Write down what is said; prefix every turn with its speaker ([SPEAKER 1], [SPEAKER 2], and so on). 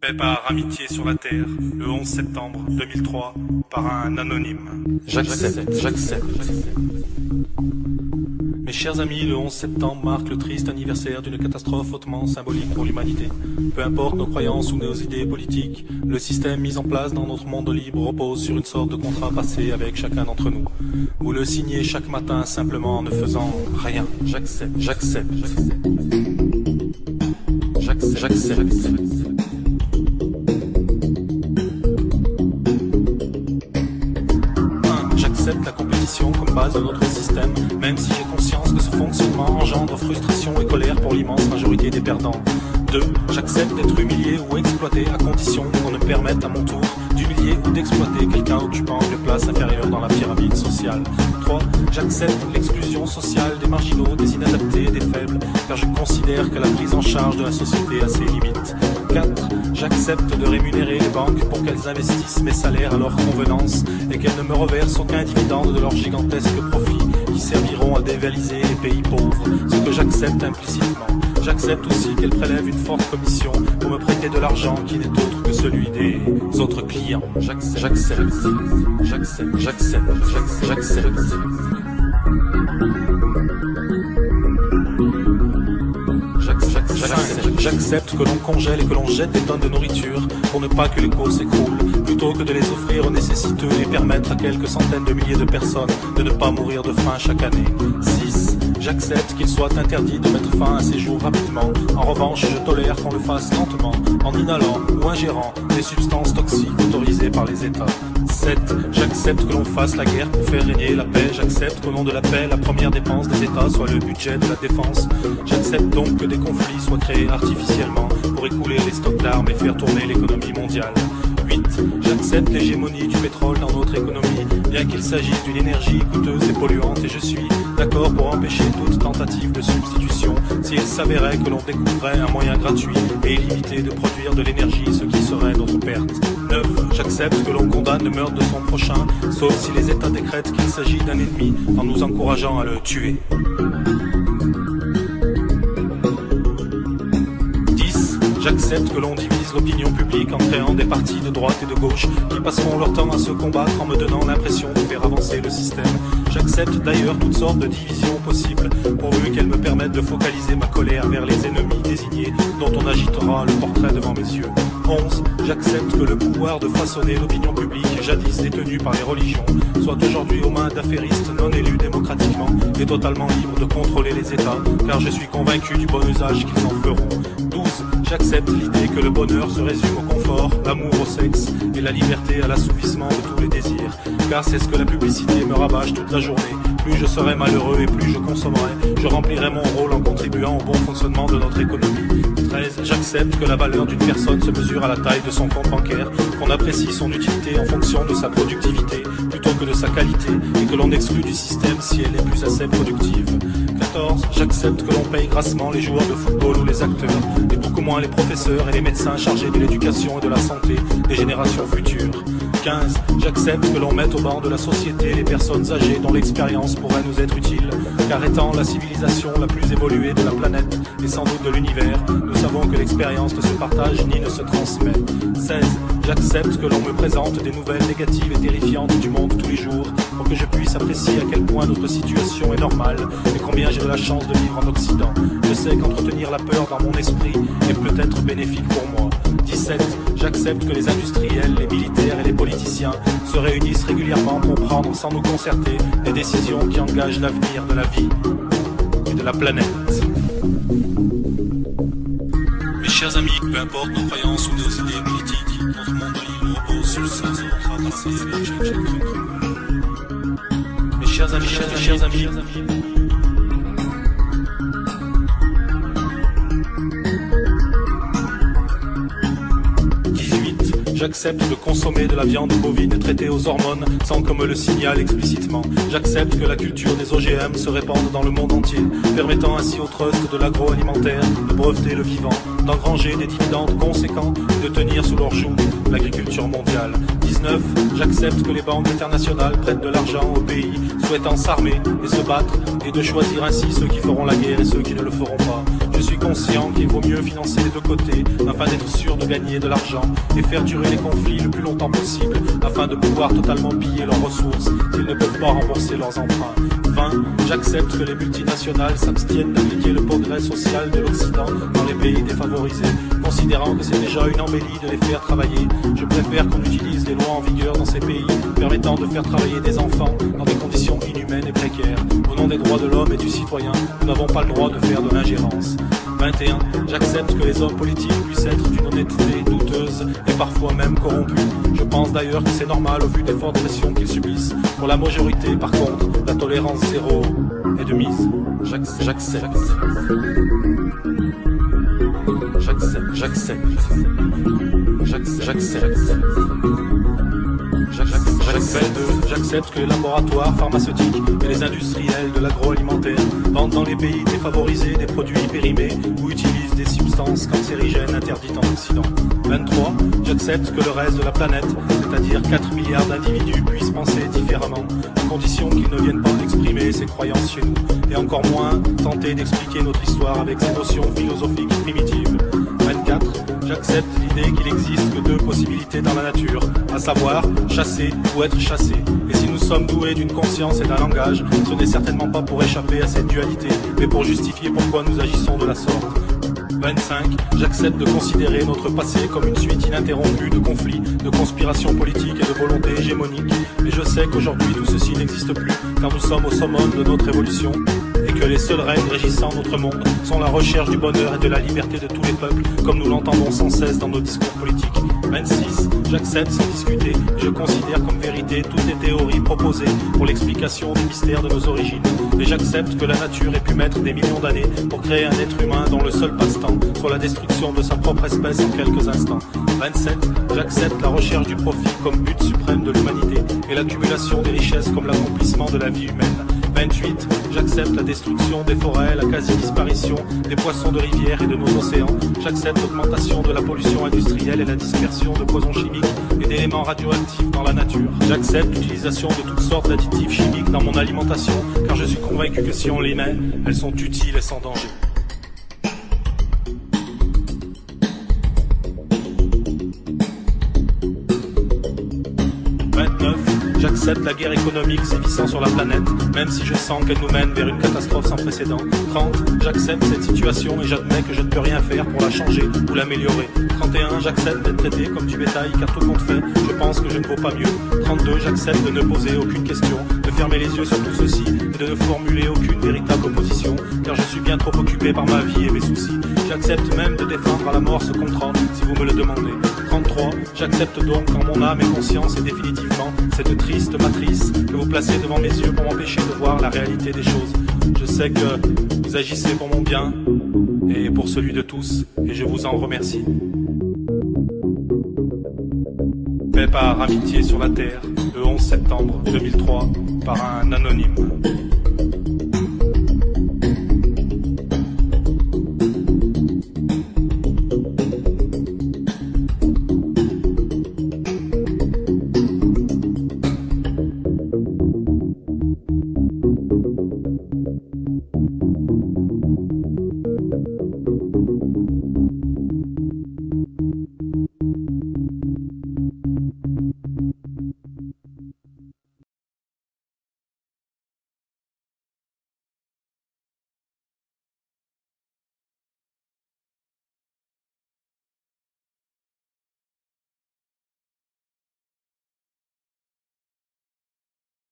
[SPEAKER 1] Fait par amitié sur la terre, le 11 septembre 2003, par un anonyme.
[SPEAKER 2] J'accepte.
[SPEAKER 1] Mes chers amis, le 11 septembre marque le triste anniversaire d'une catastrophe hautement symbolique pour l'humanité. Peu importe nos croyances ou nos idées politiques, le système mis en place dans notre monde libre repose sur une sorte de contrat passé avec chacun d'entre nous. Vous le signez chaque matin simplement en ne faisant rien.
[SPEAKER 2] J'accepte.
[SPEAKER 1] J'accepte la compétition comme base de notre système, même si j'ai conscience que ce fonctionnement engendre frustration et colère pour l'immense majorité des perdants. 2. J'accepte d'être humilié ou exploité à condition qu'on me permette à mon tour d'humilier ou d'exploiter quelqu'un occupant une place inférieure dans la pyramide sociale. 3. J'accepte l'exclusion sociale des marginaux, des inadaptés, des faibles, car je considère que la prise en charge de la société a ses limites. 4. J'accepte de rémunérer les banques pour qu'elles investissent mes salaires à leur convenance et qu'elles ne me reversent aucun dividende de leurs gigantesques profits qui serviront à dévaliser les pays pauvres, ce que j'accepte implicitement. J'accepte aussi qu'elles prélèvent une forte commission pour me prêter de l'argent qui n'est autre que celui des autres clients.
[SPEAKER 2] J'accepte.
[SPEAKER 1] J'accepte que l'on congèle et que l'on jette des tonnes de nourriture pour ne pas que les cours s'écroulent, plutôt que de les offrir aux nécessiteux et permettre à quelques centaines de milliers de personnes de ne pas mourir de faim chaque année. 6. J'accepte qu'il soit interdit de mettre fin à ces jours rapidement. En revanche, je tolère qu'on le fasse lentement, en inhalant ou ingérant des substances toxiques autorisées par les États. 7. J'accepte que l'on fasse la guerre pour faire régner la paix. J'accepte qu'au nom de la paix, la première dépense des États soit le budget de la défense. J'accepte donc que des conflits soient créés artificiellement pour écouler les stocks d'armes et faire tourner l'économie mondiale. 8. J'accepte l'hégémonie du pétrole dans notre économie, bien qu'il s'agisse d'une énergie coûteuse et polluante, et je suis d'accord pour empêcher toute tentative de substitution s'il s'avérait que l'on découvrait un moyen gratuit et illimité de produire de l'énergie, ce qui serait notre perte. 9. J'accepte que l'on condamne le meurtre de son prochain, sauf si les États décrètent qu'il s'agit d'un ennemi, en nous encourageant à le tuer. 10. J'accepte que l'on divise l'opinion publique en créant des partis de droite et de gauche qui passeront leur temps à se combattre en me donnant l'impression de faire avancer le système. J'accepte d'ailleurs toutes sortes de divisions possibles, pourvu qu'elles me permettent de focaliser ma colère vers les ennemis désignés dont on agitera le portrait devant mes yeux. 11. J'accepte que le pouvoir de façonner l'opinion publique, jadis détenue par les religions, soit aujourd'hui aux mains d'affairistes non élus démocratiquement et totalement libres de contrôler les États, car je suis convaincu du bon usage qu'ils en feront. 12. J'accepte l'idée que le bonheur se résume au confort, l'amour au sexe et la liberté à l'assouvissement de tous les désirs, car c'est ce que la publicité me rabâche toute la journée. Plus je serai malheureux et plus je consommerai, je remplirai mon rôle en contribuant au bon fonctionnement de notre économie. 13. J'accepte que la valeur d'une personne se mesure à la taille de son compte bancaire, qu'on apprécie son utilité en fonction de sa productivité plutôt que de sa qualité, et que l'on exclut du système si elle n'est plus assez productive. 14. J'accepte que l'on paye grassement les joueurs de football ou les acteurs, et beaucoup moins les professeurs et les médecins chargés de l'éducation et de la santé des générations futures. 15. J'accepte que l'on mette au banc de la société les personnes âgées dont l'expérience pourrait nous être utile, car étant la civilisation la plus évoluée de la planète et sans doute de l'univers, nous savons que l'expérience ne se partage ni ne se transmet. 16. J'accepte que l'on me présente des nouvelles négatives et terrifiantes du monde tous les jours, pour que je puisse apprécier à quel point notre situation est normale et combien j'ai de la chance de vivre en Occident. Je sais qu'entretenir la peur dans mon esprit est peut-être bénéfique pour moi. 17. J'accepte que les industriels, les militaires et les politiciens se réunissent régulièrement pour prendre sans nous concerter des décisions qui engagent l'avenir de la vie et de la planète. Mes chers amis, peu importe nos croyances ou nos idées politiques, notre monde libre repose sur le sens de notre tracé avec chaque Mes chers amis, J'accepte de consommer de la viande bovine traitée aux hormones sans qu'on me le signale explicitement. J'accepte que la culture des OGM se répande dans le monde entier, permettant ainsi au trust de l'agroalimentaire de breveter le vivant, d'engranger des dividendes conséquents et de tenir sous leur joug l'agriculture mondiale. 19. J'accepte que les banques internationales prêtent de l'argent aux pays souhaitant s'armer et se battre, et de choisir ainsi ceux qui feront la guerre et ceux qui ne le feront pas. Je suis conscient qu'il vaut mieux financer les deux côtés afin d'être sûr de gagner de l'argent et faire durer les conflits le plus longtemps possible afin de pouvoir totalement piller leurs ressources s'ils ne peuvent pas rembourser leurs emprunts. 20. J'accepte que les multinationales s'abstiennent d'appliquer le progrès social de l'Occident dans les pays défavorisés, considérant que c'est déjà une embellie de les faire travailler. Je préfère qu'on utilise les lois en vigueur dans ces pays permettant de faire travailler des enfants dans des conditions inhumaines et précaires. Au nom des droits de l'homme et du citoyen, nous n'avons pas le droit de faire de l'ingérence. 21. J'accepte que les hommes politiques puissent être d'une honnêteté douteuse et parfois même corrompus. Je pense d'ailleurs que c'est normal au vu des fortes pressions qu'ils subissent. Pour la majorité, par contre, la tolérance zéro est de mise.
[SPEAKER 2] J'accepte.
[SPEAKER 1] J'accepte que les laboratoires pharmaceutiques et les industriels de l'agroalimentaire vendent dans les pays défavorisés des produits périmés ou utilisent des substances cancérigènes interdites en Occident. 23. J'accepte que le reste de la planète, c'est-à-dire 4 milliards d'individus, puissent penser différemment, à condition qu'ils ne viennent pas exprimer ses croyances chez nous, et encore moins tenter d'expliquer notre histoire avec ses notions philosophiques primitives. 24. J'accepte l'idée qu'il existe que deux possibilités dans la nature, à savoir chasser ou être chassé. Et si nous sommes doués d'une conscience et d'un langage, ce n'est certainement pas pour échapper à cette dualité, mais pour justifier pourquoi nous agissons de la sorte. 25. J'accepte de considérer notre passé comme une suite ininterrompue de conflits, de conspirations politiques et de volontés hégémoniques. Mais je sais qu'aujourd'hui tout ceci n'existe plus, car nous sommes au summum de notre évolution, et que les seules règles régissant notre monde sont la recherche du bonheur et de la liberté de tous les peuples, comme nous l'entendons sans cesse dans nos discours politiques. 26. J'accepte sans discuter, et je considère comme vérité toutes les théories proposées pour l'explication des mystères de nos origines. Et j'accepte que la nature ait pu mettre des millions d'années pour créer un être humain dont le seul passe-temps soit la destruction de sa propre espèce en quelques instants. 27. J'accepte la recherche du profit comme but suprême de l'humanité et l'accumulation des richesses comme l'accomplissement de la vie humaine. 28. J'accepte la destruction des forêts, la quasi-disparition des poissons de rivière et de nos océans. J'accepte l'augmentation de la pollution industrielle et la dispersion de poisons chimiques et d'éléments radioactifs dans la nature. J'accepte l'utilisation de toutes sortes d'additifs chimiques dans mon alimentation, car je suis convaincu que si on les met, elles sont utiles et sans danger. J'accepte la guerre économique sévissant sur la planète, même si je sens qu'elle nous mène vers une catastrophe sans précédent. 30. J'accepte cette situation et j'admets que je ne peux rien faire pour la changer ou l'améliorer. 31. J'accepte d'être traité comme du bétail car tout compte fait, je pense que je ne vaux pas mieux. 32. J'accepte de ne poser aucune question, de fermer les yeux sur tout ceci et de ne formuler aucune véritable opposition, car je suis bien trop occupé par ma vie et mes soucis. J'accepte même de défendre à la mort ce contrat, si vous me le demandez. 33. J'accepte donc en mon âme et conscience et définitivement cette triste matrice que vous placez devant mes yeux pour m'empêcher de voir la réalité des choses. Je sais que vous agissez pour mon bien et pour celui de tous, et je vous en remercie. Fait par Amitié sur la Terre, le 11 septembre 2003, par un anonyme.